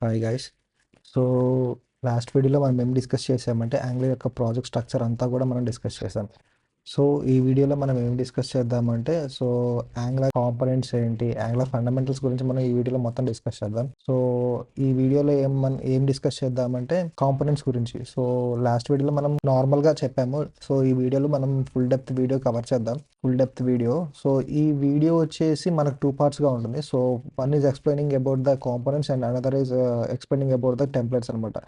Hi guys. So last వీడియోలో మనం ఏం డిస్కస్ చేసామంటే యాంగ్లర్ యొక్క ప్రాజెక్ట్ స్ట్రక్చర్ అంతా కూడా మనం డిస్కస్ చేసాం. సో ఈ వీడియోలో మనం ఏం డిస్కస్ చేద్దామంటే యాంగ్లర్ కాంపోనెంట్స్ ఏంటి, యాంగ్లర్ ఫండమెంటల్స్ గురించి మనం ఈ వీడియోలో మొత్తం డిస్కస్ చేద్దాం. సో ఈ వీడియోలో ఏం డిస్కస్ చేద్దామంటే కాంపోనెంట్స్ గురించి. సో లాస్ట్ వీడియోలో మనం నార్మల్గా చెప్పాము. సో ఈ వీడియోలో మనం ఫుల్ డెప్త్ వీడియో కవర్ చేద్దాం. సో ఈ వీడియో వచ్చేసి మనకు టూ పార్ట్స్గా ఉంటుంది. So one is explaining about the components and another is explaining about the templates అనమాట.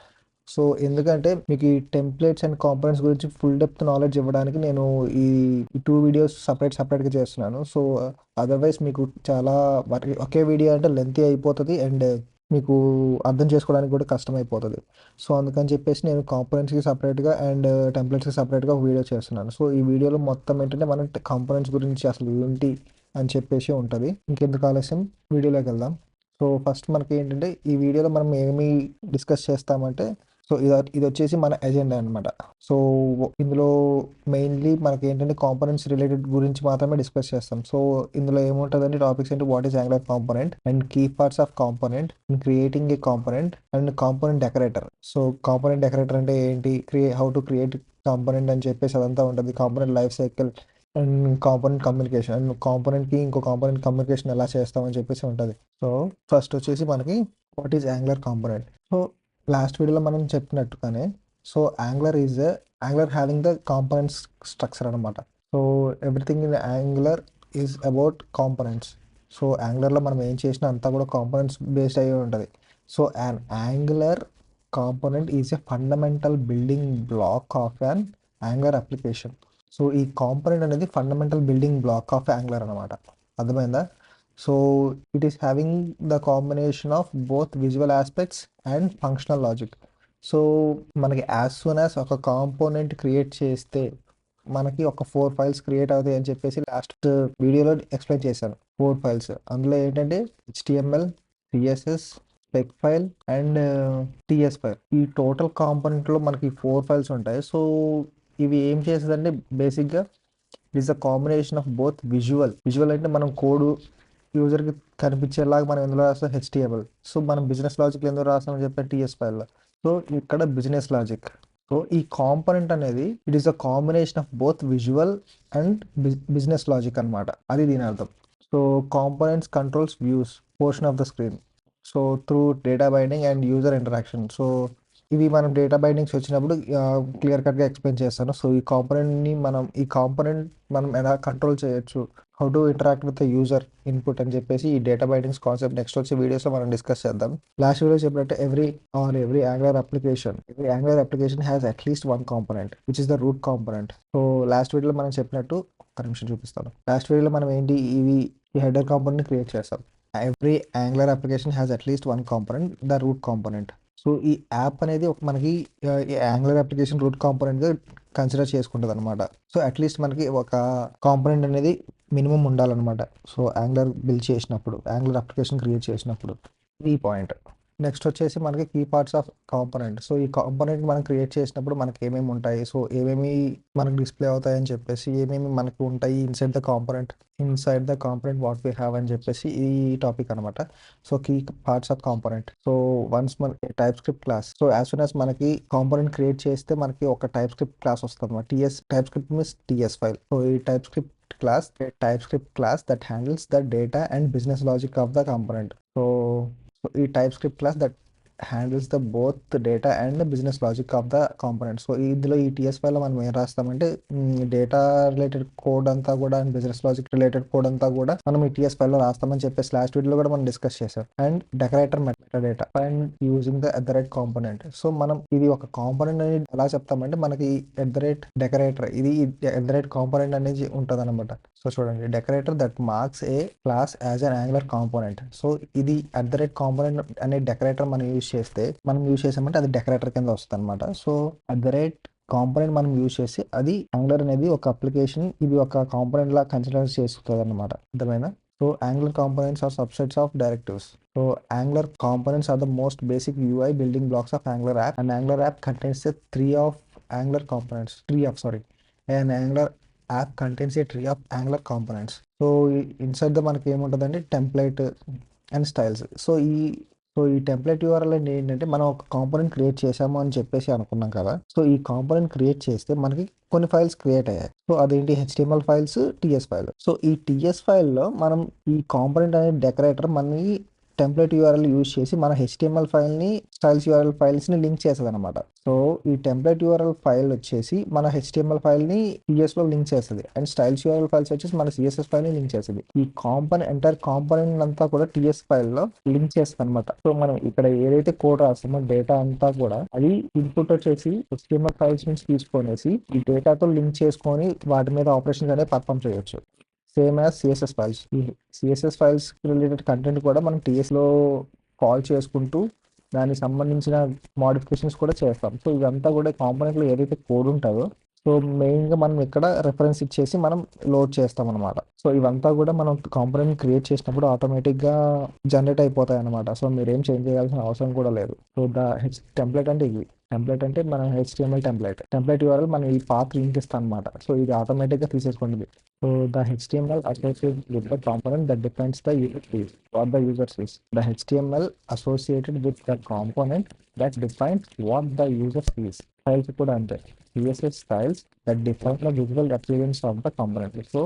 సో ఎందుకంటే మీకు ఈ టెంప్లెట్స్ అండ్ కాంపోనెంట్స్ గురించి ఫుల్ డెప్త్ నాలెడ్జ్ ఇవ్వడానికి నేను ఈ టూ వీడియోస్ సపరేట్గా చేస్తున్నాను. సో అదర్వైజ్ మీకు చాలా ఒకే వీడియో అంటే లెంతీ అయిపోతుంది అండ్ మీకు అర్థం చేసుకోవడానికి కూడా కష్టం అయిపోతుంది. సో అందుకని చెప్పేసి నేను కాంపోనెంట్స్కి సపరేట్గా అండ్ టెంప్లెట్స్కి సపరేట్గా ఒక వీడియో చేస్తున్నాను. సో ఈ వీడియోలో మొత్తం ఏంటంటే మనం కాంపోనెంట్స్ గురించి అసలు ఏంటి అని చెప్పేసి ఉంటుంది. ఇంకెందుకు ఆలస్యం, వీడియోలోకి వెళ్దాం. సో ఫస్ట్ మనకి ఏంటంటే ఈ వీడియోలో మనం ఏమి డిస్కస్ చేస్తామంటే ఇది వచ్చేసి మన ఎజెండా అనమాట. సో ఇందులో మెయిన్లీ మనకి ఏంటంటే కాంపోనెంట్స్ రిలేటెడ్ గురించి మాత్రమే డిస్కస్ చేస్తాం. సో ఇందులో ఏముంటుందంటే టాపిక్స్ ఏంటి, what is Angular component and key parts of component, creating a component and component decorator. So component decorator అంటే ఏంటి, హౌ టు క్రియేట్ కాంపోనెంట్ అని చెప్పేసి అదంతా ఉంటుంది. Component life cycle and component communication, and కాంపోనెంట్కి ఇంకో కాంపోనెంట్ కమ్యూనికేషన్ ఎలా చేస్తామని చెప్పేసి ఉంటుంది. సో ఫస్ట్ వచ్చేసి మనకి what is Angular component. So last వీడియోలో మనం చెప్పినట్టుగానే Angular having the components structure అనమాట. So everything in Angular is about components. So యాంగులర్లో మనం ఏం చేసినా అంతా కూడా కాంపోనెంట్స్ బేస్డ్ అయ్యి ఉంటుంది. So Angular component is a fundamental building block of an Angular application. So ఈ కాంపోనెంట్ అనేది fundamental building block of Angular అనమాట. అర్థమైందా? So it is having the combination of both visual aspects and functional logic. So మనకి as soon as ఒక component create చేస్తే మనకి ఒక 4 files create అవుతాయి అని చెప్పేసి లాస్ట్ వీడియోలో ఎక్స్ప్లెయిన్ చేశాను. 4 ఫైల్స్, అందులో ఏంటంటే HTML, CSS, spec file and TS file. ఈ టోటల్ కాంపోనెంట్లో మనకి 4 ఫైల్స్ ఉంటాయి. సో ఇవి ఏం చేస్తుందంటే బేసిక్గా it is a combination of both visual అంటే మనం కోడ్ యూజర్కి కనిపించేలాగా మనం ఎందులో రాస్తాం, HTML. సో మనం బిజినెస్ లాజిక్ ఎందులో రాస్తామని చెప్పే TS ఫైల్లో. సో ఇక్కడ బిజినెస్ లాజిక్. సో ఈ కాంపోనెంట్ అనేది it is a combination of both visual and business logic అనమాట. అది దీని అర్థం. So components controls views portion of the screen so through data binding and user interaction. So ఇవి మనం data bindings వచ్చినప్పుడు clear కట్గా ఎక్స్ప్లెయిన్ చేస్తాను. సో ఈ కాంపోనెంట్ మనం ఎలా కంట్రోల్ చేయొచ్చు, how to interact with the user input అని చెప్పేసి ఈ డేటా బైండింగ్స్ కాన్సెప్ట్ నెక్స్ట్ వచ్చే వీడియోస్లో మనం డిస్కస్ చేద్దాం. లాస్ట్ వీడియో చెప్పినట్టు every angular application has at least one component which is the route component. So last వీడియోలో మనం చెప్పినట్టు ఒక నిమిషం చూపిస్తాను. లాస్ట్ వీడియోలో మనం ఏంటి ఈ హెడర్ కాంపోనెంట్ క్రియేట్ చేస్తాం. Every angular application has at least one component, the route component. So ఈ యాప్ అనేది మనకి ఈ యాంగులర్ అప్లికేషన్ రూట్ కాంపోనెంట్గా కన్సిడర్ చేసుకుంటుంది అనమాట. సో అట్లీస్ట్ మనకి ఒక కాంపోనెంట్ అనేది మినిమం ఉండాలన్నమాట. సో యాంగులర్ అప్లికేషన్ క్రియేట్ చేసినప్పుడు ఈ పాయింట్. నెక్స్ట్ వచ్చేసి మనకి key parts of component. So ఈ కాంపోనెంట్ మనం క్రియేట్ చేసినప్పుడు మనకి ఏమేమి ఉంటాయి, సో ఏమేమి మనకు డిస్ప్లే అవుతాయని చెప్పేసి, ఏమేమి మనకు ఉంటాయి inside the component what we have అని చెప్పేసి ఈ టాపిక్ అనమాట. So key parts of component. So once మన TypeScript class. So as soon as మనకి కాంపోనెంట్ క్రియేట్ చేస్తే మనకి ఒక టైప్ స్క్రిప్ట్ క్లాస్ వస్తుంది. TypeScript means TS file. So ఈ TypeScript class that handles the data and business logic of the component. So ఈ TypeScript class that handles the both data and business logic of the component. So ఇందులో ఈ TS ఫైల్లో మనం ఏం రాస్తామంటే data related code అంతా కూడా and business logic related code అంతా కూడా మనం ఈ TS ఫైల్లో రాస్తామని చెప్పేసి లాస్ట్ వీడియోలో కూడా మనం డిస్కస్ చేసాం. And decorator metadata and using the component. So మనం ఇది ఒక కాంపోనెంట్ అనేది ఎలా చెప్తామంటే మనకి డెకరేటర్, ఇది కాంపోనెంట్ అనేది ఉంటుంది అనమాట. సో చూడండి, decorator that marks A class as an angular component. So ఇది కాంపోనెంట్ అనే డెకరేటర్ మనం యూజ్ చేసామంటే అది డెకరేటర్ కింద వస్తుంది అనమాట. సో కాంపోనెంట్ మనం యూజ్ చేసి అది యాంగులర్ అనేది ఒక అప్లికేషన్, ఇది ఒక కాంపోనెంట్ లా కన్సిడర్ చేసుకుంటుంది అనమాట. అర్థమైనా? So Angular components are subsets of directives. So Angular components are the most basic UI building blocks of Angular app. An Angular app contains a tree of Angular components. An Angular app contains a tree of Angular components. So inside the మనకి ఏముంటుందంటే template and styles. So so ఈ template URL అంటే ఏంటంటే మనం ఒక component create చేసాము అని చెప్పేసి అనుకున్నాం కదా. సో ఈ కాంపోనెంట్ క్రియేట్ చేస్తే మనకి కొన్ని ఫైల్స్ క్రియేట్ అయ్యాయి. సో అదేంటి HTML files, TS file. So ఈ టీఎస్ ఫైల్లో మనం ఈ కాంపోనెంట్ అనే డెకరేటర్ మనకి టెంప్లెట్ యూఆర్ఎల్ యూజ్ చేసి మన హెచ్టిఎంఎల్ ఫైల్ని స్టైల్స్ యూఆర్ఎల్ ఫైల్స్ని లింక్ చేస్తుంది అనమాట. సో ఈ టెంప్లెట్ యూఆర్ఎల్ ఫైల్ వచ్చేసి మన హెచ్టిఎంఎల్ ఫైల్ని టీఎస్లో లింక్ చేస్తుంది అండ్ స్టైల్స్ యూఆర్ఎల్ ఫైల్స్ వచ్చేసి మన సిఎస్ఎస్ ఫైల్ని లింక్ చేస్తుంది. ఈ ఎంటైర్ కాంపోనెంట్ అంతా కూడా టీఎస్ ఫైల్లో లింక్ చేస్తుంది అనమాట. సో మనం ఇక్కడ ఏదైతే కోడ్ రాస్తామో డేటా అంతా కూడా అది ఇన్పుట్ వచ్చేసి హెచ్టిఎంఎల్ ఫైల్స్ నుంచి తీసుకొనేసి ఈ డేటాతో లింక్ చేసుకొని వాటి మీద ఆపరేషన్స్ అనేవి పర్ఫామ్ చేయొచ్చు. Same as CSS files. ఈ సిఎస్ఎస్ ఫైల్స్ రిలేటెడ్ కంటెంట్ కూడా మనం టీఎస్లో కాల్ చేసుకుంటూ దానికి సంబంధించిన మోడిఫికేషన్స్ కూడా చేస్తాం. సో ఇదంతా కూడా కాంపోనెంట్లో ఏదైతే కోడ్ ఉంటుందో సో మెయిన్గా మనం ఇక్కడ రెఫరెన్స్ ఇచ్చేసి మనం లోడ్ చేస్తాం అనమాట. సో ఇవంతా కూడా మనం కాంపోనెంట్ క్రియేట్ చేసినప్పుడు ఆటోమేటిక్గా జనరేట్ అయిపోతాయి అనమాట. సో మీరేం చేంజ్ చేయాల్సిన అవసరం కూడా లేదు. సో టెంప్లెట్ అంటే ఇది. టెంప్లెట్ అంటే మన హెచ్టిఎంఎల్ టెంప్లెట్ యూఆర్ఎల్ మనం ఈ పాత్ లింక్ ఇస్తాం అనమాట. సో ఇది ఆటోమేటిక్గా తీసేసుకుంటుంది. So the HTML associated with the component that defines the user sees what the user sees. The HTML associated with the component that defines what the user sees. Styles కూడా అంతే. CSS styles that define the visual appearance of the component. So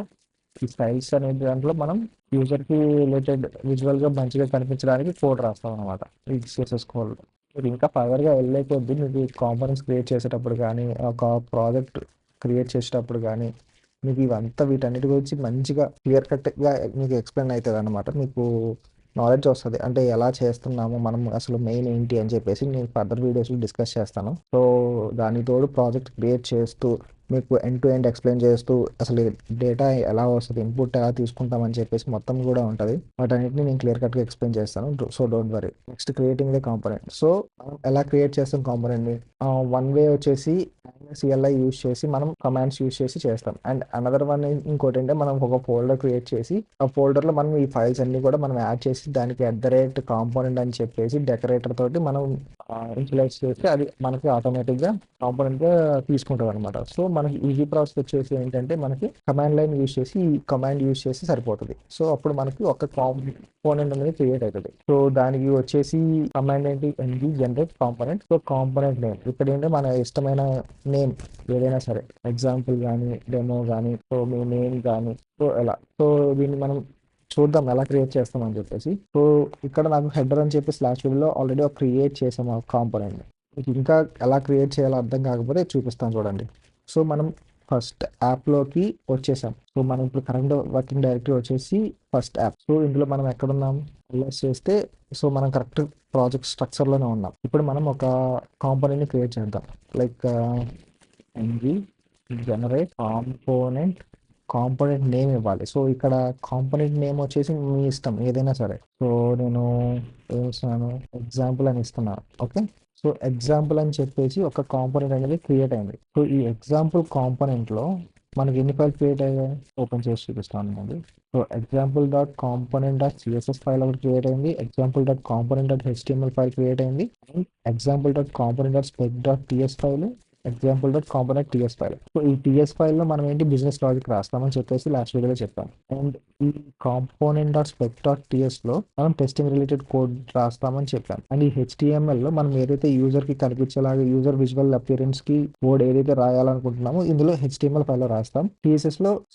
ఈ styles అనే దాంట్లో మనం యూజర్కి related విజువల్గా మంచిగా కనిపించడానికి code రాస్తాం అనమాట ఈ సిఎస్ఎస్ కోడ్. మీరు ఇంకా ఫర్దర్గా వెళ్ళే కొద్దీ మీకు కాంపోనెంట్స్ క్రియేట్ చేసేటప్పుడు కానీ ఒక ప్రాజెక్ట్ క్రియేట్ చేసేటప్పుడు కానీ మీకు ఇవంతా వీటన్నిటి గురించి మంచిగా క్లియర్ కట్గా మీకు ఎక్స్ప్లెయిన్ అవుతుంది అనమాట. మీకు నాలెడ్జ్ వస్తుంది అంటే ఎలా చేస్తున్నాము మనం అసలు మెయిన్ ఏంటి అని చెప్పేసి నేను ఫర్దర్ వీడియోస్లో డిస్కస్ చేస్తాను. సో దానికి తోడు ప్రాజెక్ట్ క్రియేట్ చేస్తూ మీకు ఎండ్ టు ఎండ్ ఎక్స్ప్లెయిన్ చేస్తూ అసలు డేటా ఎలా వస్తుంది, ఇన్పుట్ ఎలా తీసుకుంటామని చెప్పేసి మొత్తం కూడా ఉంటుంది. వాటన్నిటిని నేను క్లియర్ కట్గా ఎక్స్ప్లెయిన్ చేస్తాను. So don't worry. Next creating the component. So మనం ఎలా క్రియేట్ చేస్తాం కాంపోనెంట్ని? వన్ వే వచ్చేసి సిఎల్ఐ యూజ్ చేసి మనం కమాండ్స్ యూజ్ చేసి చేస్తాం. అండ్ అనదర్ వన్ ఇంకోటి అంటే మనం ఒక ఫోల్డర్ క్రియేట్ చేసి ఆ ఫోల్డర్లో మనం ఈ ఫైల్స్ అన్ని కూడా మనం యాడ్ చేసి దానికి @కాంపోనెంట్ అని చెప్పేసి డెకరేటర్ తోటి మనం ఇన్షియలైజ్ చేస్తే అది మనకి ఆటోమేటిక్గా కాంపోనెంట్గా తీసుకుంటుంది అనమాట. సో మనకి ఈజీ ప్రాసెస్ వచ్చేసి ఏంటంటే మనకి కమాండ్ లైన్ యూజ్ చేసి ఈ కమాండ్ యూజ్ చేసి సరిపోతుంది. సో అప్పుడు మనకి ఒక కాంపోనెంట్ అనేది క్రియేట్ అవుతుంది. సో దానికి వచ్చేసి కమాండ్ ఏంటి? Ng generate component. So component name ఇక్కడ ఏంటంటే మన ఇష్టమైన నేమ్ ఏదైనా సరే, ఎగ్జాంపుల్ కానీ డెమో కానీ సో మీ నేమ్ కానీ సో ఎలా. సో దీన్ని మనం చూద్దాం ఎలా క్రియేట్ చేస్తామని చెప్పేసి. సో ఇక్కడ నాకు హెడర్ అని చెప్పి /వీడియోలో ఆల్రెడీ ఒక క్రియేట్ చేసాం ఆ కాంపోనెంట్. మీకు ఇంకా ఎలా క్రియేట్ చేయాలో అర్థం కాకపోతే చూపిస్తాను చూడండి. సో మనం ఫస్ట్ యాప్లోకి వచ్చేసాం. సో మనం ఇప్పుడు కరెంట్ వర్కింగ్ డైరెక్టరీ వచ్చేసి ఫస్ట్ యాప్. సో ఇందులో మనం ఎక్కడున్నాం ఎల్ఎస్ చేస్తే సో మనం కరెక్ట్ ప్రాజెక్ట్ స్ట్రక్చర్లోనే ఉన్నాం. ఇప్పుడు మనం ఒక కాంపోనెంట్ని క్రియేట్ చేద్దాం. Like ng generate component name ఇవ్వాలి. సో ఇక్కడ కాంపోనెంట్ నేమ్ వచ్చేసి మీ ఇష్టం ఏదైనా సరే. సో నేను ఏమిస్తున్నాను ఎగ్జాంపుల్ అని ఇస్తున్నాను. ఓకే. సో ఎగ్జాంపుల్ అని చెప్పేసి ఒక కాంపోనెంట్ అనేది క్రియేట్ అయింది. సో ఈ ఎగ్జాంపుల్ కాంపోనెంట్లో మనకి ఎన్ని ఫైల్ క్రియేట్ అయ్యాయి ఓపెన్ చేసి చూపిస్తాను అండి. సో example.component.css ఫైల్ ఒకటి క్రియేట్ అయింది, example.component.html ఫైల్ క్రియేట్ అయింది, and example.component.spec.ts file, example.component.ts file. So ఈ టీఎస్ ఫైల్లో మనం ఏంటి బిజినెస్ లాజిక్ రాస్తామని చెప్పేసి లాస్ట్ వీడియోలో చెప్పాం. అండ్ ఈ component.spec.tsలో మనం టెస్టింగ్ రిలేటెడ్ కోడ్ రాస్తామని చెప్పాం. అండ్ ఈ హెచ్టిఎంఎల్లో మనం ఏదైతే యూజర్కి కనిపించేలాగా యూజర్ విజువల్ అపియరెన్స్కి కోడ్ ఏదైతే రాయాలనుకుంటున్నామో ఇందులో హెచ్టిఎంఎల్ ఫైల్లో రాస్తాం.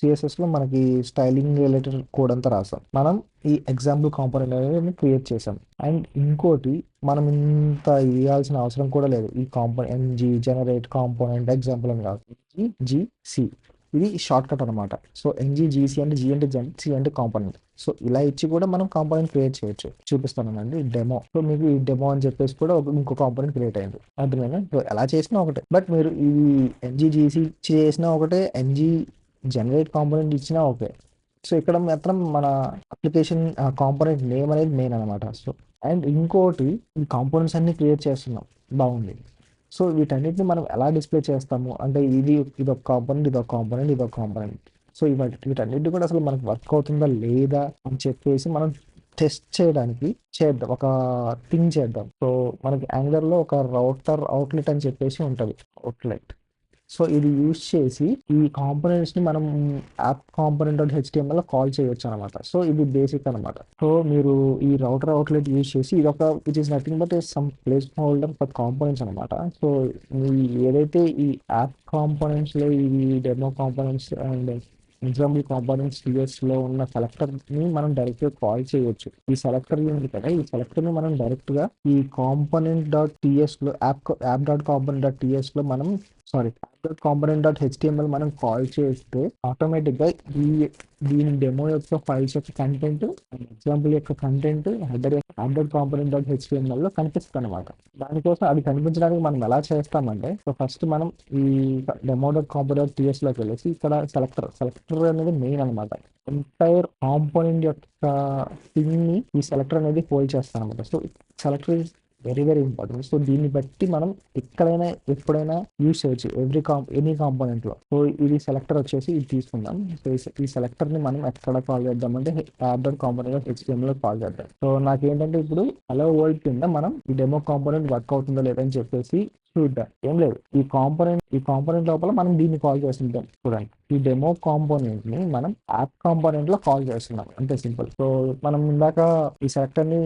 సిఎస్ఎస్లో మనకి స్టైలింగ్ రిలేటెడ్ కోడ్ అంతా రాస్తాం. మనం ఈ ఎగ్జాంపుల్ కాంపోనెంట్ అనేది క్రియేట్ చేసాం. అండ్ ఇంకోటి మనం ఇంత ఇవ్వాల్సిన అవసరం కూడా లేదు. ఈ component ng generate component example అని కాదు, ఎన్జీజీసీ ఇది షార్ట్ కట్ అనమాట. సో ఎన్జీజీసీ అంటే జీ అంటే జనరేట్, సి అంటే కాంపోనెంట్. సో ఇలా ఇచ్చి కూడా మనం కాంపోనెంట్ క్రియేట్ చేయొచ్చు. చూపిస్తానండి డెమో. సో మీకు ఈ డెమో అని చెప్పేసి కూడా ఇంకో కాంపోనెంట్ క్రియేట్ అయింది. అర్థమైనా? సో ఎలా చేసినా ఒకటే. బట్ మీరు ఈ ఎన్జీజీసీ చేసినా ఒకటే, ఎన్జీ జనరేట్ కాంపోనెంట్ ఇచ్చినా ఓకే. సో ఇక్కడ మాత్రం మన అప్లికేషన్ కాంపోనెంట్ నేమ్ అనేది మెయిన్ అనమాట. సో అండ్ ఇంకోటి ఈ కాంపోనెంట్స్ అన్ని క్రియేట్ చేస్తున్నాం, బాగుంది. సో వీటన్నిటిని మనం ఎలా డిస్ప్లే చేస్తాము అంటే ఇదొక కాంపోనెంట్. సో వీటన్నిటి కూడా అసలు మనకు వర్క్ అవుతుందా లేదా అని చెప్పేసి మనం టెస్ట్ చేయడానికి చేద్దాం, ఒక థింగ్ చేద్దాం. సో మనకి యాంగులర్లో ఒక అవుట్లెట్ అని చెప్పేసి ఉంటుంది. అవుట్లెట్ సో ఇది యూజ్ చేసి ఈ కాంపోనెంట్స్ని మనం app component dot HTML call చేయొచ్చు అనమాట. సో ఇది బేసిక్ అనమాట. సో మీరు ఈ రౌటర్ అవుట్లెట్ యూజ్ చేసి ఇది ఒక which is nothing but some placeholder for components అనమాట. సో మీ ఏదైతే ఈ యాప్ కాంపోనెంట్స్లో ఈ demo components and example components టీఎస్లో ఉన్న సెలెక్టర్ని మనం డైరెక్ట్గా కాల్ చేయొచ్చు. ఈ సెలెక్టర్ ఉంది కదా, ఈ సెలెక్టర్ని మనం డైరెక్ట్గా ఈ కాంపోనెంట్ డాట్ టీఎస్లో యాప్ డాట్ కాంపోనెంట్ డాట్ టీఎస్లో మనం కాంపోనెంట్ డాట్ హెచ్టిఎంఎల్ మనం కాల్ చేస్తే ఆటోమేటిక్గా దీని డెమో యొక్క ఫైల్స్ యొక్క కంటెంట్, ఎగ్జాంపుల్ యొక్క కంటెంట్ హెడర్ యొక్క యాప్ డాట్ కాంపోనెంట్ డాట్ హెచ్టిఎంఎల్లో కనిపిస్తుంది అనమాట. దానికోసం అది కనిపించడానికి మనం ఎలా చేస్తామంటే, సో ఫస్ట్ మనం ఈ డెమో డాట్ కాంపోనెంట్ డాట్ టీఎస్లోకి వెళ్ళేసి ఇక్కడ సెలెక్టర్ అనేది మెయిన్ అనమాట. ఎంటైర్ కాంపోనెంట్ యొక్క థింగ్ని ఈ సెలెక్టర్ అనేది హోల్డ్ చేస్తాను అనమాట. So selector is very very important. So దీన్ని బట్టి మనం ఎక్కడైనా ఎప్పుడైనా యూజ్ చేయొచ్చు ఎనీ కాంపోనెంట్లో. సో ఇది సెలెక్టర్ వచ్చేసి ఇది తీసుకుందాం. సో ఈ సెలెక్టర్ని మనం ఎక్కడ కాల్ చేద్దామంటే యాప్ డాట్ కాంపోనెంట్ హెచ్టిఎంఎల్లో కాల్ చేద్దాం. సో నాకేంటంటే ఇప్పుడు హలో వరల్డ్ కింద మనం ఈ డెమో కాంపోనెంట్ వర్క్ అవుతుందో లేదని చెప్పేసి చూద్దాం. ఏం లేదు, ఈ కాంపోనెంట్ లోపల మనం దీన్ని కాల్ చేస్తుంటాం. చూడండి, ఈ డెమో కాంపోనెంట్ ని మనం యాప్ కాంపోనెంట్ లో కాల్ చేస్తున్నాం, అంతే సింపుల్. సో మనం ఇందాక ఈ సెలెక్టర్ ని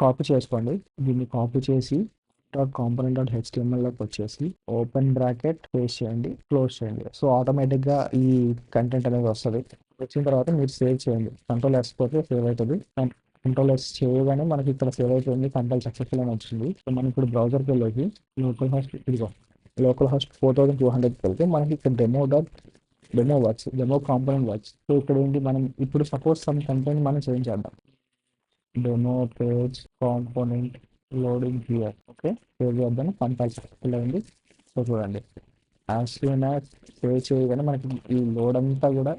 కాపీ చేసుకోండి. దీన్ని కాపీ చేసి డాట్ కాంపోనెంట్ డాట్ హెచ్టిఎంఎల్లోకి వచ్చేసి ఓపెన్ బ్రాకెట్ పేస్ట్ చేయండి, క్లోజ్ చేయండి. సో ఆటోమేటిక్గా ఈ కంటెంట్ అనేది వస్తుంది. వచ్చిన తర్వాత మీరు సేవ్ చేయండి. కంట్రోల్ ఎస్ పోతే సేవ్ అవుతుంది. కంట్రోల్ ఎస్ చేయగానే మనకి ఇక్కడ సేవ్ అయిపోయింది, కంట్రోల్ సక్సెస్ఫుల్ అని వచ్చింది. సో మనం ఇప్పుడు బ్రౌజర్కి వెళ్ళి లోకల్ హాస్ట్ 4200కి వెళ్తే మనకి ఇక్కడ డెమో కాంపోనెంట్ వర్క్స్. సో ఇక్కడ ఏంటి, మనం ఇప్పుడు సపోజ్ సమ్ కంటెంట్ మనం చేంజ్ చేద్దాం. Demo page component loading here. Okay, save చేద్దాం. కంపైల్ సక్సెస్ఫుల్ అయింది. సో చూడండి, యాజ్ సూన్ యాజ్ సేవ్ చేయగానే మనకి ఈ లోడ్ అంతా కూడా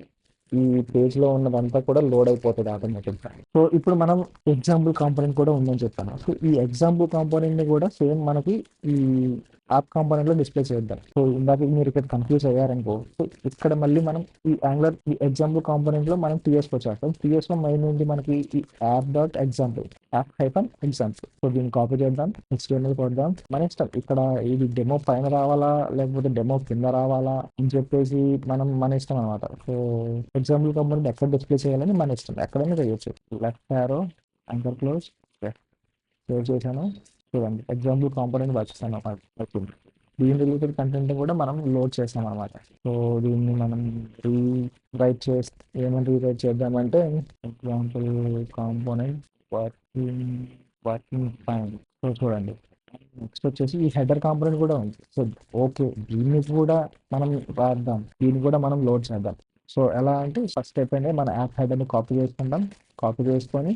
ఈ పేజ్లో ఉన్నదంతా కూడా లోడ్ అయిపోతుంది ఆటోమేటిక్గా. సో ఇప్పుడు మనం ఎగ్జాంపుల్ కాంపోనెంట్ కూడా ఉందని చెప్పాను. సో ఈ ఎగ్జాంపుల్ కాంపోనెంట్ని కూడా సేమ్ మనకి ఈ యాప్ కాంపోనెంట్లో డిస్ప్లే చేద్దాం. సో ఇందాక మీరు ఇక్కడ కన్ఫ్యూజ్ అయ్యారనుకో, సో ఇక్కడ మళ్ళీ మనం ఈ యాంగులర్ ఈ ఎగ్జాంపుల్ కాంపోనెంట్లో మనం టీఎస్కి వచ్చేస్తాం. టీఎస్లో మెయిన్ ఏంటి మనకి ఈ app dot example, app hyphen example. So దీన్ని కాపీ చేద్దాం, HTML కొడదాం, మన ఇష్టం. ఇక్కడ ఇది డెమో పైన రావాలా లేకపోతే డెమో కింద రావాలా అని చెప్పేసి మన ఇష్టం అనమాట. సో ఎగ్జాంపుల్ కాంపోనెంట్ ఎక్కడ డిస్ప్లే చేయాలని మన ఇష్టం, ఎక్కడైనా చేయొచ్చు. Left arrow, anchor close, save చేశాను. చూడండి, ఎగ్జాంపుల్ కాంపోనెంట్ వచ్చేసాను వచ్చింది. దీని రిలేటెడ్ కంటెంట్ కూడా మనం లోడ్ చేసాం అనమాట. సో దీన్ని మనం ఏమని రీరైట్ చేద్దామంటే example component working fine. So చూడండి, నెక్స్ట్ వచ్చేసి ఈ హెడర్ కాంపోనెంట్ కూడా ఉంది. సో ఓకే, దీన్ని కూడా మనం రాద్దాం, దీన్ని కూడా మనం లోడ్ చేద్దాం. సో ఎలా అంటే ఫస్ట్ స్టెప్ అనేది మన యాప్ హెడర్ని కాపీ చేసుకుంటాం. కాపీ చేసుకొని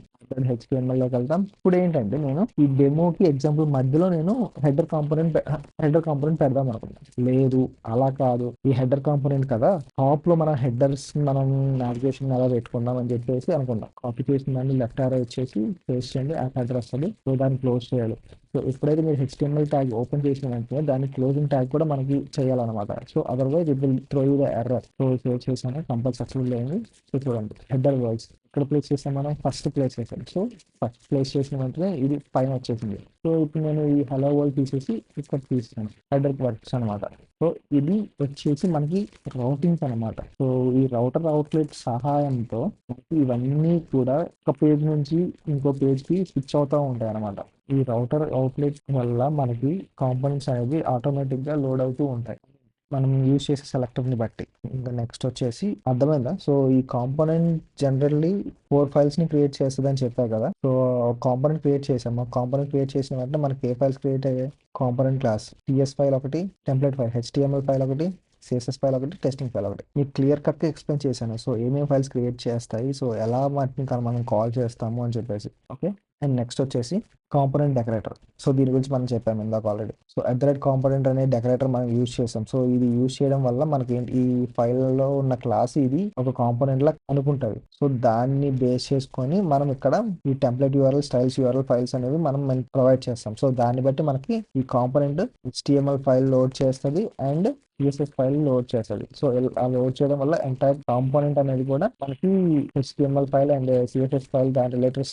HTMLలోకి వెళ్తాం. ఇప్పుడు ఏంటంటే నేను ఈ డెమోకి ఎగ్జాంపుల్ మధ్యలో నేను హెడర్ కాంపోనెంట్ పెడదాం అనుకున్నాను. లేదు, అలా కాదు, ఈ హెడర్ కాంపోనెంట్ కదా, టాప్ లో మన హెడర్స్ మనం నావిగేషన్ అలా పెట్టుకుందాం అని చెప్పేసి అనుకున్నాం. కాపీ చేసిన దాన్ని లెఫ్ట్ ఆరో ఇచ్చేసి పేస్ట్ చేయండి, యాప్ హెడర్ వస్తుంది. సో దాన్ని క్లోజ్ చేయాలి. సో ఎప్పుడైతే మీరు HTML ట్యాగ్ ఓపెన్ చేసిన వెంటనే దాని క్లోజింగ్ ట్యాగ్ కూడా మనకి చేయాలన్నమాట. So otherwise it will throw you the error. So save చేశాను, కంపల్ సక్సెస్ఫుల్ అయింది. సో చూడండి, హెడర్ వర్క్స్ ఇక్కడ ప్లేస్ చేసాం, మనం ఫస్ట్ ప్లేస్ చేసాం. సో ఫస్ట్ ప్లేస్ చేసిన వెంటనే ఇది పైన వచ్చేసింది. సో ఇప్పుడు నేను ఈ హలో వరల్డ్ తీసేసి ఇక్కడ తీసాను, హెడర్ వర్క్స్ అనమాట. సో ఇది వచ్చేసి మనకి రౌటింగ్స్ అనమాట. సో ఈ రౌటర్ అవుట్లెట్ సహాయంతో మనకి ఇవన్నీ కూడా ఒక పేజ్ నుంచి ఇంకో పేజ్కి స్విచ్ అవుతూ ఉంటాయి అనమాట. ఈ రౌటర్ అవుట్లెట్ వల్ల మనకి కాంపోనెంట్స్ అనేవి ఆటోమేటిక్గా లోడ్ అవుతూ ఉంటాయి మనం యూజ్ చేసే సెలెక్టర్ని బట్టి. ఇంకా నెక్స్ట్ వచ్చేసి అర్థమైందా? సో ఈ కాంపోనెంట్ జనరల్లీ 4 ఫైల్స్ని క్రియేట్ చేస్తుంది అని చెప్పారు కదా. సో కాంపోనెంట్ క్రియేట్ చేసాము. కాంపోనెంట్ క్రియేట్ చేసిన వెంటనే మనకి ఏ ఫైల్స్ క్రియేట్ అయ్యాయి? కాంపోనెంట్ క్లాస్, TS ఫైల్ ఒకటి, టెంప్లెట్ ఫైల్, HTML ఫైల్ ఒకటి, CSS ఫైల్ ఒకటి, టెస్టింగ్ ఫైల్ ఒకటి. మీకు క్లియర్ కట్గా ఎక్స్ప్లెయిన్ చేశాను. సో ఏమేమి ఫైల్స్ క్రియేట్ చేస్తాయి, సో ఎలా వాటిని మనం కాల్ చేస్తాము అని చెప్పేసి. ఓకే, అండ్ నెక్స్ట్ వచ్చేసి కాంపోనెంట్ డెకరేటర్. సో దీని గురించి మనం చెప్పాము ఇందాక ఆల్రెడీ. సో కాంపోనెంట్ అనే డెకరేటర్ మనం యూజ్ చేస్తాం. సో ఇది యూజ్ చేయడం వల్ల మనకి ఈ ఫైల్లో ఉన్న క్లాస్ ఇది ఒక కాంపోనెంట్ లా అనుకుంటుంది. సో దాన్ని బేస్ చేసుకొని మనం ఇక్కడ ఈ template URL, styles URL files అనేవి మనం ప్రొవైడ్ చేస్తాం. సో దాన్ని బట్టి మనకి ఈ కాంపోనెంట్ HTML ఫైల్ లోడ్ చేస్తుంది అండ్ CSS ఫైల్ లోడ్ చేస్తుంది. సో ఆ లోడ్ చేయడం వల్ల ఎంటైర్ కాంపోనెంట్ అనేది కూడా మనకి HTML file and CSS file దాని రిలేటెడ్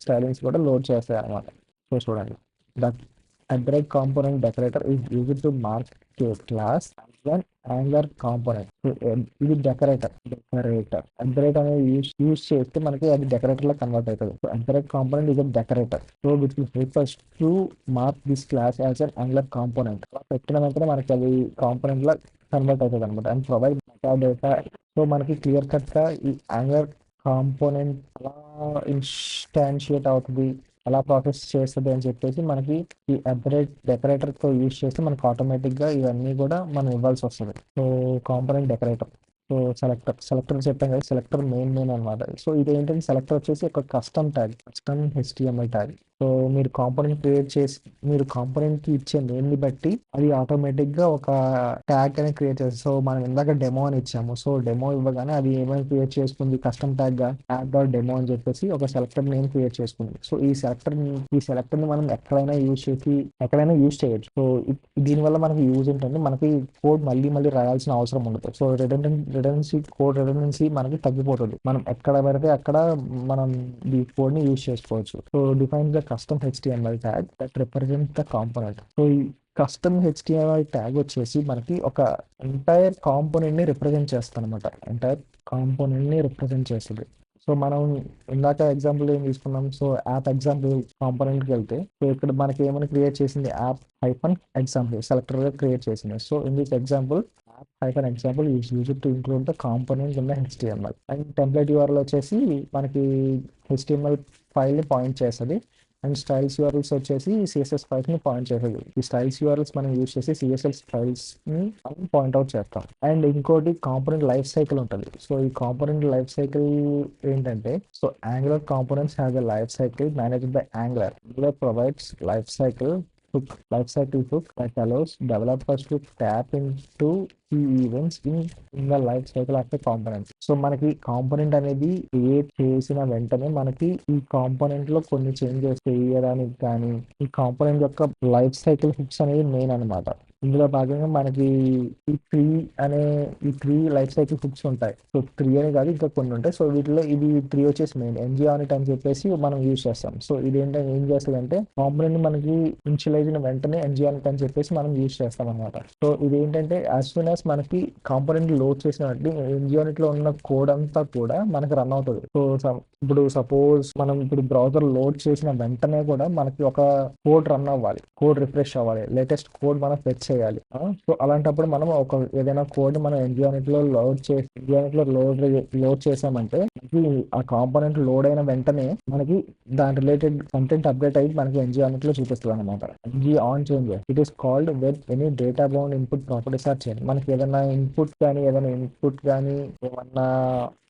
స్టైలింగ్స్ కూడా లోడ్ చేస్తాయి అనమాట. సో చూడండి, that component decorator is used to mark A class one angular component. ఇది డెకరేటర్ అనేది యూస్ చేస్తే మనకి అది డెకరేటర్ లా కన్వర్ట్ అవుతుంది. So decorate component is decorator. So which will help us to mark this class as an angular component. పెట్టిన వెంటనే మనకి అది కాంపోనెంట్ లా కన్వర్ట్ అవుతుంది అనమాట and provide meta data. So మనకి క్లియర్ కట్ గా ఈ యాంగులర్ కాంపోనెంట్ ఎలా ఇన్స్టాన్షియేట్ అవుతుంది, ఎలా ప్రాసెస్ చేస్తుంది అని చెప్పేసి మనకి ఈ డెకరేటర్ తో యూజ్ చేస్తే మనకి ఆటోమేటిక్ గా ఇవన్నీ కూడా మనం ఇవ్వాల్సి వస్తుంది. So component decorator. So selector చెప్పాం కదా, సెలెక్టర్ మెయిన్ అనమాట. సో ఇది ఏంటంటే సెలెక్టర్ వచ్చేసి ఒక కస్టమ్ HTML ట్యాగ్. సో మీరు కాంపోనెంట్ కి ఇచ్చే నేమ్ ని బట్టి అది ఆటోమేటిక్ గా ఒక ట్యాగ్ అనేది క్రియేట్ చేస్తుంది. సో మనం ఇందాక డెమో అని ఇచ్చాము. సో డెమో ఇవ్వగానే అది ఏమైనా క్రియేట్ చేసుకుంది కస్టమ్ ట్యాగ్ గా ట్యాగ్.డెమో అని చెప్పేసి ఒక సెలెక్టర్ నేమ్ క్రియేట్ చేసుకుంది. సో ఈ సెలెక్టర్ ని మనం ఎక్కడైనా యూజ్ చేయొచ్చు. సో దీనివల్ల మనకి యూజ్ ఏంటంటే మనకి కోడ్ మళ్ళీ రాయాల్సిన అవసరం ఉండదు. సో రిడెండెన్సీ మనకి తగ్గిపోతుంది. మనం ఎక్కడ పెడితే అక్కడ మనం ఈ కోడ్ ని యూజ్ చేసుకోవచ్చు. So define the custom HTML tag that represent the component. So ఈ కస్టమ్ HTML ట్యాగ్ వచ్చేసి మనకి ఒక ఎంటైర్ కాంపోనెంట్ ని రిప్రజెంట్ చేస్తుంది. సో మనం ఇందాక ఎగ్జాంపుల్ ఏం తీసుకున్నాం. సో యాప్ ఎగ్జాంపుల్ కాంపోనెంట్కి వెళ్తే సో ఇక్కడ మనకి ఏమైనా క్రియేట్ చేసింది app-example సెలెక్టర్ గా క్రియేట్ చేసింది. So in this example app-example is used to include the component in the HTML. And template URL వచ్చేసి మనకి HTML ఫైల్ ని పాయింట్ చేస్తుంది. అండ్ స్టైల్స్ URLs వచ్చేసి CSS ఫైల్స్ ని పాయింట్ చేస్తుంది. ఈ స్టైల్స్ URLs మనం యూజ్ చేసి CSS ఫైల్స్ ని పాయింట్ అవుట్ చేస్తాం. అండ్ ఇంకోటి కాంపోనెంట్ లైఫ్ సైకిల్ ఉంటుంది. సో ఈ కాంపోనెంట్ లైఫ్ సైకిల్ ఏంటంటే so Angular components have a life cycle managed by angular provides life cycle hook that allows developers to tap into key events in the life cycle of a component. So మనకి component అనేది create చేసిన వెంటనే మనకి ఈ component లో కొన్ని changes చేయడానికి కానీ ఈ కాంపోనెంట్ యొక్క లైఫ్ సైకిల్ హుక్స్ అనేది మెయిన్ అనమాట. ఇందులో భాగంగా మనకి ఈ త్రీ లైఫ్ సైకిల్ హుక్స్ ఉంటాయి. సో 3 అని కాదు ఇంకా కొన్ని ఉంటాయి. సో వీటిలో ఇది 3 వచ్చేసి మెయిన్ ng-on-it అని చెప్పేసి మనం యూజ్ చేస్తాం. సో ఇది ఏంటంటే ఏం చేస్తుందంటే కాంపోనెంట్ మనకి ఇనిషియలైజ్ అయిన వెంటనే ng-on-it అని చెప్పేసి మనం యూజ్ చేస్తాం అనమాట. సో ఇది ఏంటంటే యాజ్ సూన్ యాజ్ మనకి కాంపోనెంట్ లోడ్ చేసిన ng-on-it లో ఉన్న కోడ్ అంతా కూడా మనకి రన్ అవుతుంది. సో ఇప్పుడు సపోజ్ మనం ఇప్పుడు బ్రౌజర్ లోడ్ చేసిన వెంటనే కూడా మనకి ఒక కోడ్ రన్ అవ్వాలి, కోడ్ రిఫ్రెష్ అవ్వాలి, లేటెస్ట్ కోడ్ మనం ఫెచ్ చేయాలి. సో అలాంటప్పుడు మనం ఏదైనా కోడ్ మనం ng-on-it లో లోడ్ చేసామంటే ఆ కాంపోనెంట్ లోడ్ అయిన వెంటనే మనకి దాని రిలేటెడ్ కంటెంట్ అప్డేట్ అయ్యి మనకి ng-on-it లో చూపిస్తుంది అనమాట. ng-on changes it is called when any data bound input properties are change. మనకి ఏదైనా ఇన్పుట్ కానీ ఏమన్నా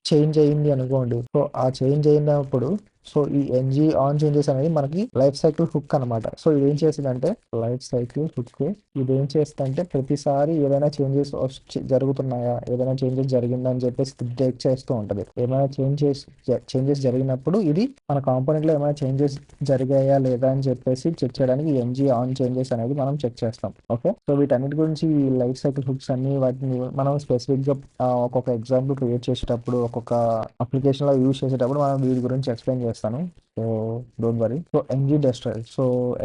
చేంజ్ అయ్యింది అనుకోండి. సో ఆ చేంజ్ అయినప్పుడు సో ఈ ng-on చేంజెస్ అనేది మనకి లైఫ్ సైకిల్ హుక్ అనమాట. సో ఇది ఏం చేస్తుందంటే ప్రతిసారి ఏదైనా చేంజెస్ జరుగుతున్నాయా, ఏదైనా చేంజెస్ జరిగిందా అని చెప్పేసి డిటెక్ట్ చేస్తూ ఉంటది. ఏమైనా చేంజెస్ జరిగినప్పుడు ఇది మన కాంపోనెంట్ లో ఏమైనా చేంజెస్ జరిగాయా లేదా అని చెప్పేసి చెక్ చేయడానికి ng-on చేంజెస్ అనేది మనం చెక్ చేస్తాం. ఓకే, సో వీటన్నిటి గురించి లైఫ్ సైకిల్ హుక్స్ అన్ని వాటిని మనం స్పెసిఫిక్ గా ఒక్కొక్క ఎగ్జాంపుల్ క్రియేట్ చేసేటప్పుడు ఒక్కొక్క అప్లికేషన్ లో యూజ్ చేసేటప్పుడు మనం వీటి గురించి ఎక్స్ప్లెయిన్ చేస్తాను. So don't worry. So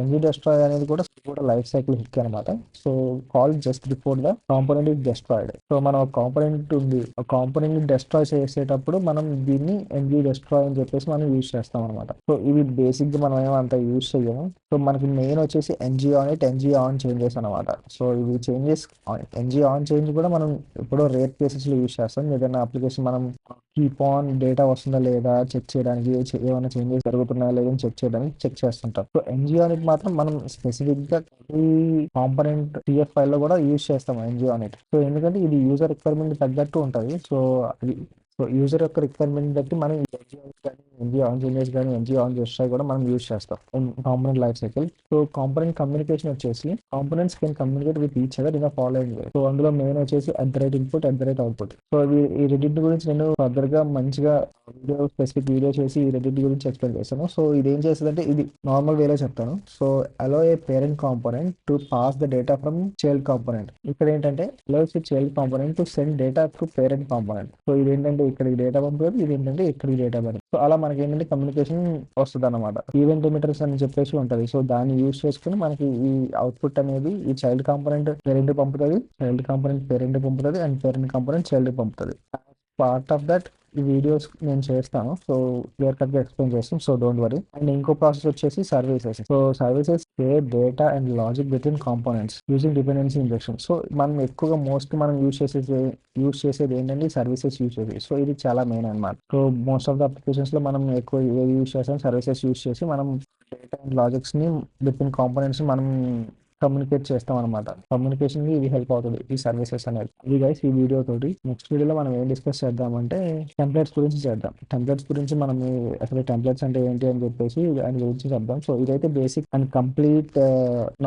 ng-destroy అనేది కూడా లైఫ్ సైకిల్ హుక్ అనమాట. So call just before the component is destroyed. So మనం ఒక కాంపోనెంట్ ఉంది, ఆ కాంపోనెంట్ ని డెస్ట్రాయ్ చేసేటప్పుడు మనం దీన్ని ng-destroy అని చెప్పేసి మనం యూజ్ చేస్తాం అనమాట. సో ఇవి బేసిక్ గా మనం ఏమంత యూజ్ చేయము. సో మనకి మెయిన్ వచ్చేసి ng-on చేంజెస్ అనమాట. సో ఇవి చేంజెస్ ng-on చేంజ్ కూడా మనం ఎప్పుడో రేర్ కేసెస్ లో యూజ్ చేస్తాం. ఏదైనా అప్లికేషన్ మనం కీప్ ఆన్ డేటా వస్తుందా లేదా చెక్ చేయడానికి, ఏమైనా చేంజెస్ జరుగుతున్నాయా లేదా చెక్ చేయడానికి చెక్ చేస్తుంటాం. సో ng-on-it మాత్రం మనం స్పెసిఫిక్ గా ఈ కాంపోనెంట్ TF ఫైల్ లో కూడా యూజ్ చేస్తాం ng-on-it. సో ఎందుకంటే ఇది యూజర్ రిక్వైర్మెంట్ తగ్గట్టు ఉంటుంది. సో యూజర్ యొక్క రిక్వైర్మెంట్ బట్టి మనం ng-on చేంజెస్ కానీ ng-on destroy కూడా మనం యూజ్ చేస్తాం component life cycle. So component communication వచ్చేసి components can communicate with each other in the following way. So అందులో మెయిన్ వచ్చేసి @input @output. సో ఈ రెడిట్ గురించి నేను ఫర్దర్ గా మంచిగా స్పెసిఫిక్ వీడియో చేసి ఈ రెడిట్ గురించి ఎక్స్ప్లెయిన్ చేస్తాను. సో ఇది ఏం చేస్తుందంటే ఇది నార్మల్ వేలో చెప్తాను. So allow a parent component to pass the data from child component. ఇక్కడ ఏంటంటే allows a child component to send data to parent component. So ఇది ఏంటంటే ఇక్కడికి డేటా పంపుతుంది, ఇది ఏంటంటే ఇక్కడికి డేటా పంపుతుంది. సో అలా మనకి ఏంటంటే కమ్యూనికేషన్ వస్తుంది అనమాట. ఈవెంట్ ఎమిటర్స్ అని చెప్పేసి ఉంటుంది. సో దాన్ని యూజ్ చేసుకుని మనకి ఈ అవుట్పుట్ అనేది ఈ చైల్డ్ కాంపోనెంట్ పేరెంట్ పంపుతుంది, చైల్డ్ కాంపోనెంట్ పేరెంట్ పంపుతుంది, అండ్ పేరెంట్ కాంపోనెంట్ చైల్డ్ పంపుతుంది. పార్ట్ ఆఫ్ దట్ ఈ వీడియోస్ నేను చేస్తాను. సో క్లియర్ కట్ గా ఎక్స్ప్లెయిన్ చేస్తాం. So don't worry. అండ్ ఇంకో ప్రాసెస్ వచ్చేసి services. So services share data and logic between components using dependency injection. So మనం ఎక్కువగా మోస్ట్ మనం యూజ్ చేసేది ఏంటంటే సర్వీసెస్ యూజ్ చేసేది. సో ఇది చాలా మెయిన్ అనమాట. So most of the applications లో మనం ఎక్కువ ఏది యూజ్ చేస్తాం, సర్వీసెస్ యూజ్ చేసి మనం డేటా అండ్ లాజిక్స్ ని బిట్వీన్ కాంపోనెంట్స్ మనం కమ్యూనికేట్ చేస్తాం అనమాట. కమ్యూనికేషన్ కి ఇది హెల్ప్ అవుతుంది ఈ సర్వీసెస్ అనేది. ఇది గైస్ ఈ వీడియో తోటి. నెక్స్ట్ వీడియోలో మనం ఏం డిస్కస్ చేద్దామంటే టెంప్లెట్స్ గురించి చేద్దాం. టెంప్లెట్స్ గురించి మనం అసలు టెంప్లెట్స్ అంటే ఏంటి అని చెప్పేసి దాని గురించి చెప్దాం. సో ఇదైతే basic and complete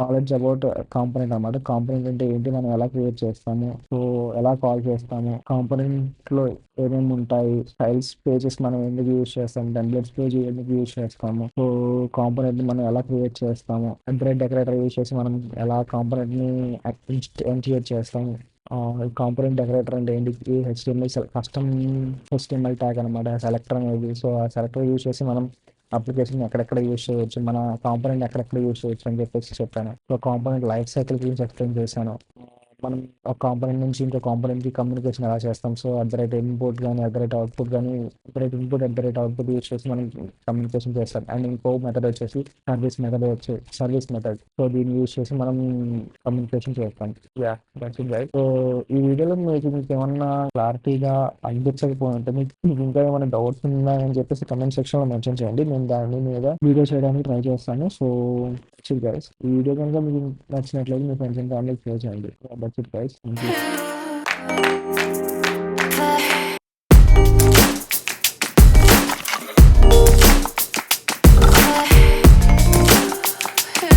knowledge about component అనమాట. కాంపోనెంట్ అంటే ఏంటి, మనం ఎలా క్రియేట్ చేస్తాము, సో ఎలా కాల్ చేస్తాము, కాంపోనెంట్ లో ఏమేమి ఉంటాయి, స్టైల్స్ పేజెస్ మనం ఎందుకు యూజ్ చేస్తాము, టెంప్లెట్స్ పేజ్ ఎందుకు యూజ్ చేస్తాము, సో కాంపోనెంట్ ని మనం ఎలా క్రియేట్ చేస్తాము, ఎంబ్రాయిడ్ డెకరేటర్ యూజ్ చేసి మనం ఎలా కాంపోనెంట్ ని ఇంటిగ్రేట్ చేస్తాము. కాంపోనెంట్ డెకరేటర్ అంటే ఏంటి, హెచ్టిఎంఎల్ కస్టమ్ హెచ్టిఎంఎల్ ట్యాగ్ అనమాట సెలెక్టర్ అనేది. సో ఆ సెలెక్టర్ యూజ్ చేసి మనం అప్లికేషన్ ఎక్కడెక్కడ యూజ్ చేయవచ్చు, మన కాంపోనెంట్ ఎక్కడెక్కడ యూజ్ చేయొచ్చు అని చెప్పేసి చెప్పాను. సో కాంపోనెంట్ లైఫ్ సైకిల్ గురించి ఎక్స్ప్లెయిన్ చేశాను. మనం ఒక కాంపోనెంట్ నుంచి ఇంకో కాంపోనెంట్ కి కమ్యూనికేషన్ ఎలా చేస్తాం. సో ఇన్పుట్ కానీ అవుట్పుట్ కానీ అవుట్పుట్ యూజ్ చేసి మనం కమ్యూనికేషన్ చేస్తాం. అండ్ ఇంకో మెథడ్ వచ్చేసి సర్వీస్ మెథడ్. సో దీన్ని యూజ్ చేసి మనం కమ్యూనికేషన్ చేస్తాం. సో ఈ వీడియోలో మీకు ఏమన్నా క్లారిటీగా అనిపించకపోతే మీకు ఇంకా ఏమైనా డౌట్స్ ఉన్నాయని చెప్పేసి కమెంట్ సెక్షన్ లో మెన్షన్ చేయండి. నేను దాని మీద వీడియో చేయడానికి ట్రై చేస్తాను. సో గైస్ ఈ వీడియో కనుక మీకు నచ్చినట్లయితే మీ ఫ్రెండ్స్ అండ్ ఫ్యామిలీకి షేర్ చేయండి. That's it guys. Thank you.